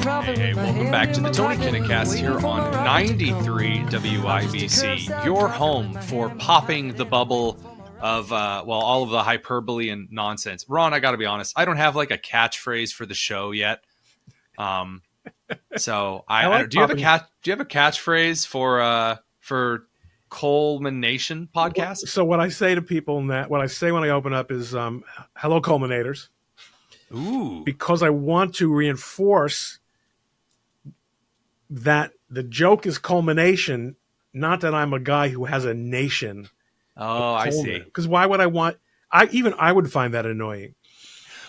Hey, welcome back to the Tony Kinnett Cast here on 93 WIBC, your home for popping the bubble of, all of the hyperbole and nonsense. Ron, I gotta be honest, I don't have like a catchphrase for the show yet. So do you have a catchphrase for Coleman Nation podcast? So what I say to people what I say when I open up is, hello, Colemanators. Ooh. Because I want to reinforce that the joke is culmination, not that I'm a guy who has a nation. Oh, I see. Because why would I would find that annoying.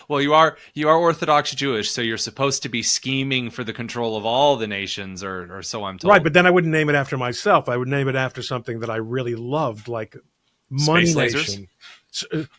Well, you are Orthodox Jewish, so you're supposed to be scheming for the control of all the nations, or so I'm told. Right, but then I wouldn't name it after myself. I would name it after something that I really loved, like Money Space Nation,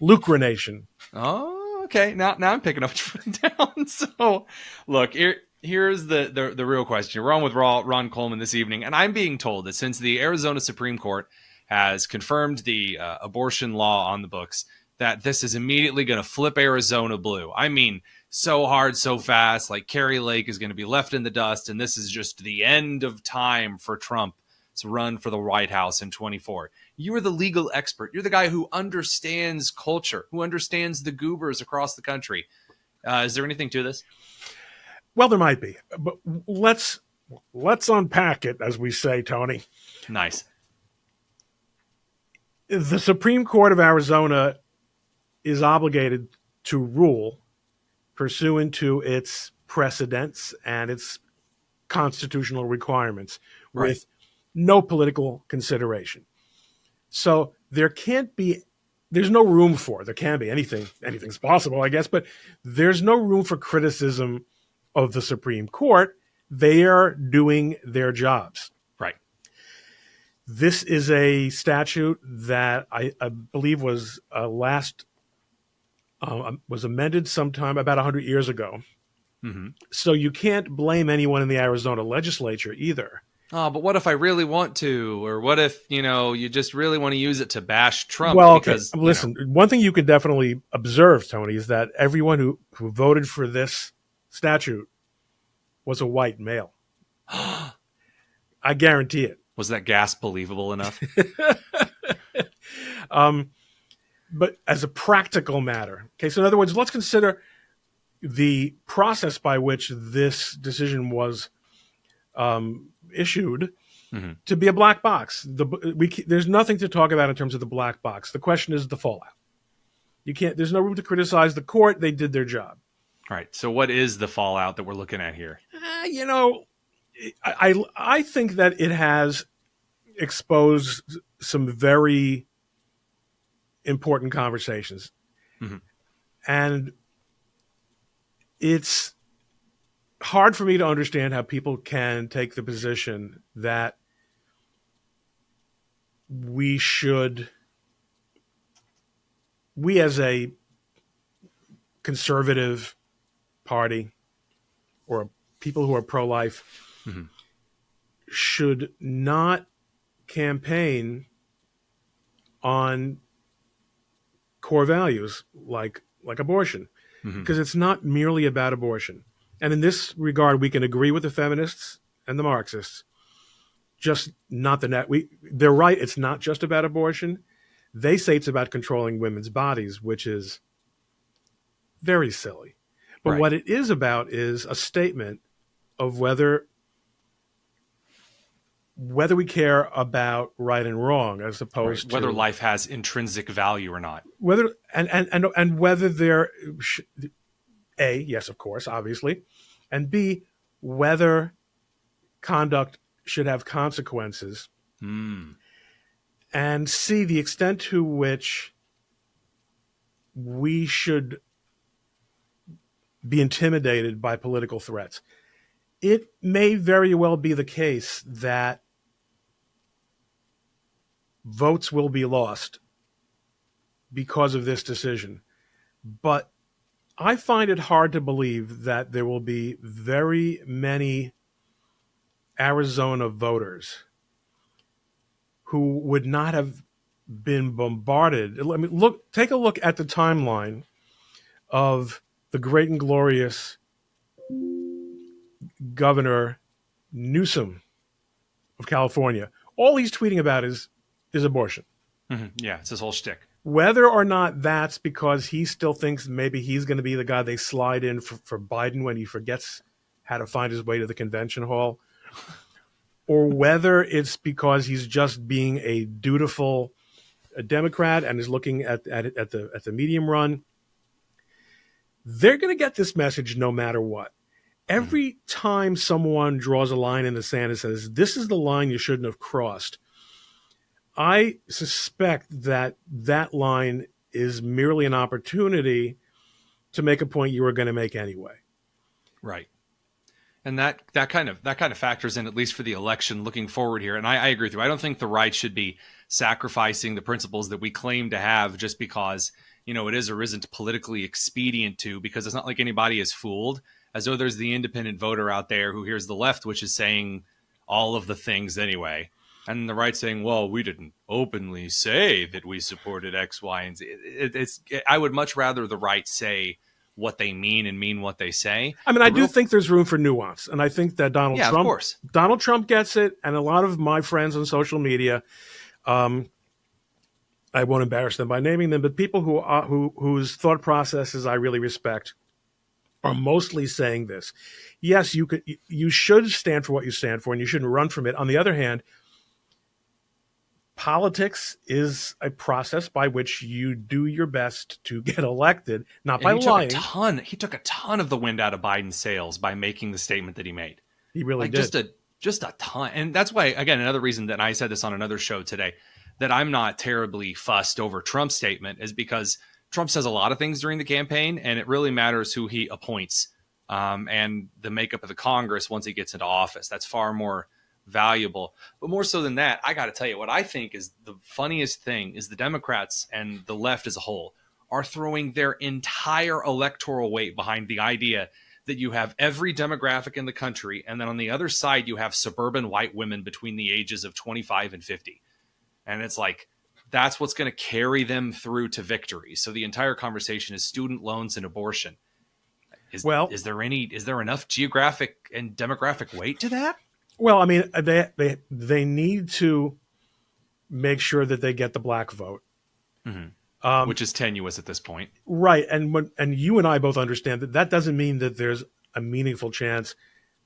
Lucre Nation. Oh. Okay, now I'm picking up what you're putting down. So, look, here's the real question. We're on with Ron Coleman this evening, and I'm being told that since the Arizona Supreme Court has confirmed the abortion law on the books, that this is immediately going to flip Arizona blue. I mean, so hard, so fast, like Kerry Lake is going to be left in the dust, and this is just the end of time for Trump to run for the White House in 2024. You are the legal expert. You're the guy who understands culture, who understands the goobers across the country. Is there anything to this? Well, there might be, but let's unpack it, as we say, Tony. Nice. The Supreme Court of Arizona is obligated to rule pursuant to its precedents and its constitutional requirements, right, with no political consideration. So there can be anything's possible, I guess, but there's no room for criticism of the Supreme Court. They are doing their jobs. Right. This is a statute that I believe was amended sometime about 100 years ago. Mm-hmm. So you can't blame anyone in the Arizona legislature either. Oh, but what if I really want to? Or what if, you just really want to use it to bash Trump? Well, because, listen, one thing you can definitely observe, Tony, is that everyone who voted for this statute was a white male. I guarantee it. Was that gasp believable enough? But as a practical matter, okay, so in other words, let's consider the process by which this decision was issued to be a black box. There's nothing to talk about in terms of the black box. The question is the fallout. There's no room to criticize the court. They did their job. All right. So what is the fallout that we're looking at here? I think that it has exposed some very important conversations. Mm-hmm. And it's hard for me to understand how people can take the position that we as a conservative party or people who are pro-life should not campaign on core values like abortion, because it's not merely about abortion. And in this regard, we can agree with the feminists and the Marxists, just not they're right. It's not just about abortion. They say it's about controlling women's bodies, which is very silly. But what it is about is a statement of whether we care about right and wrong, as opposed to whether life has intrinsic value or not. Whether and whether there, A, yes, of course, obviously, and B, whether conduct should have consequences, and C, the extent to which we should be intimidated by political threats. It may very well be the case that votes will be lost because of this decision. But I find it hard to believe that there will be very many Arizona voters who would not have been bombarded. Take a look at the timeline of the great and glorious Governor Newsom of California, all he's tweeting about is abortion. Mm-hmm. Yeah, it's his whole shtick. Whether or not that's because he still thinks maybe he's going to be the guy they slide in for Biden when he forgets how to find his way to the convention hall, or whether it's because he's just being a dutiful Democrat and is looking at the medium run, they're going to get this message no matter what. Every time someone draws a line in the sand and says, this is the line you shouldn't have crossed, I suspect that line is merely an opportunity to make a point you were going to make anyway. Right. And that kind of factors in, at least for the election looking forward here. And I agree with you. I don't think the right should be sacrificing the principles that we claim to have just because, it is or isn't politically expedient to, because it's not like anybody is fooled, as though there's the independent voter out there who hears the left, which is saying all of the things anyway. And the right saying, well, we didn't openly say that we supported X, Y, and Z. I would much rather the right say what they mean and mean what they say. I mean, I do think there's room for nuance. And I think that Donald Trump gets it. And a lot of my friends on social media, I won't embarrass them by naming them, but people whose thought processes I really respect are mostly saying this. Yes, you should stand for what you stand for, and you shouldn't run from it. On the other hand, politics is a process by which you do your best to get elected, not by lying. He took a ton of the wind out of Biden's sails by making the statement that he made. He really did. Just a ton. And that's why, again, another reason that I said this on another show today, that I'm not terribly fussed over Trump's statement is because Trump says a lot of things during the campaign, and it really matters who he appoints and the makeup of the Congress once he gets into office. That's far more valuable. But more so than that, I got to tell you, what I think is the funniest thing is the Democrats and the left as a whole are throwing their entire electoral weight behind the idea that you have every demographic in the country, and then on the other side, you have suburban white women between the ages of 25 and 50. And it's like, that's what's going to carry them through to victory. So the entire conversation is student loans and abortion. Is there enough geographic and demographic weight to that? Well, I mean, they need to make sure that they get the black vote, which is tenuous at this point, right? And you and I both understand that doesn't mean that there's a meaningful chance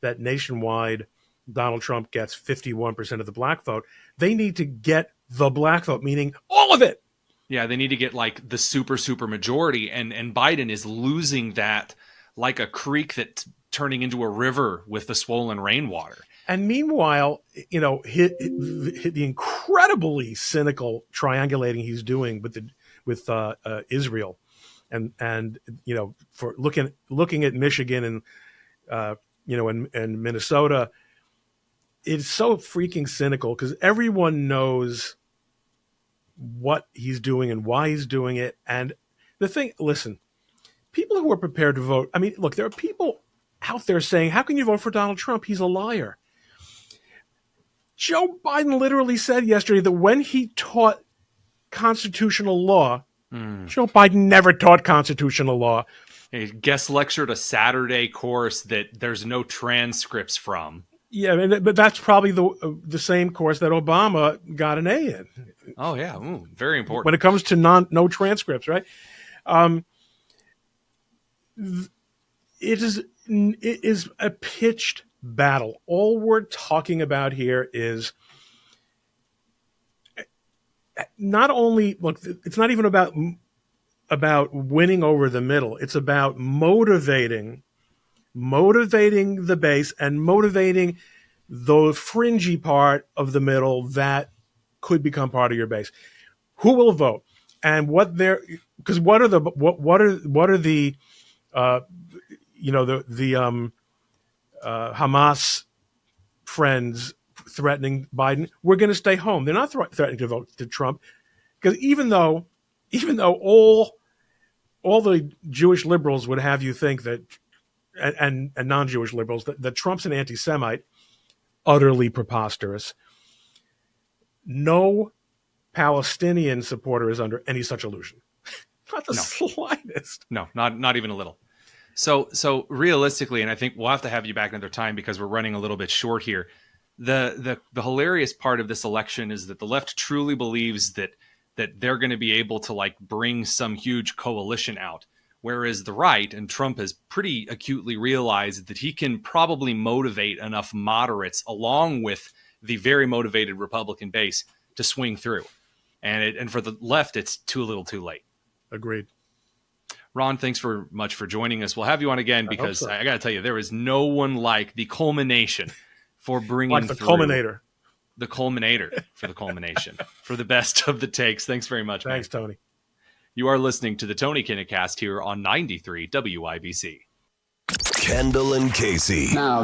that nationwide Donald Trump gets 51% of the black vote. They need to get the black vote, meaning all of it. Yeah, they need to get like the super majority, and Biden is losing that like a creek that's turning into a river with the swollen rainwater. And meanwhile, the incredibly cynical triangulating he's doing with Israel, and for looking at Michigan and Minnesota, it's so freaking cynical because everyone knows what he's doing and why he's doing it. And the thing, listen, people who are prepared to vote. I mean, look, there are people out there saying, "How can you vote for Donald Trump? He's a liar." Joe Biden literally said yesterday that when he taught constitutional law, Joe Biden never taught constitutional law. He guest lectured a Saturday course that there's no transcripts from. Yeah, but that's probably the same course that Obama got an A in. Oh yeah, very important. When it comes to no transcripts, right? It is a pitched battle. All we're talking about here is not only it's not even about winning over the middle. It's about motivating the base and motivating the fringy part of the middle that could become part of your base. Who will vote and what are the Hamas friends threatening Biden? We're going to stay home. They're not threatening to vote to Trump because even though all the Jewish liberals would have you think that, and non-Jewish liberals, that Trump's an anti-Semite, utterly preposterous. No Palestinian supporter is under any such illusion. Not the slightest. No, not even a little. So realistically, and I think we'll have to have you back another time because we're running a little bit short here. The hilarious part of this election is that the left truly believes that they're going to be able to like bring some huge coalition out, whereas the right and Trump has pretty acutely realized that he can probably motivate enough moderates along with the very motivated Republican base to swing through. And for the left, it's too little too late. Agreed. Ron, thanks for much for joining us. We'll have you on again because so. I got to tell you, there is no one like the culmination for bringing like the through culminator. The culminator for the culmination for the best of the takes. Thanks very much. Thanks, man. Tony. You are listening to the Tony Kinnett Cast here on 93 WIBC. Kendall and Casey. Now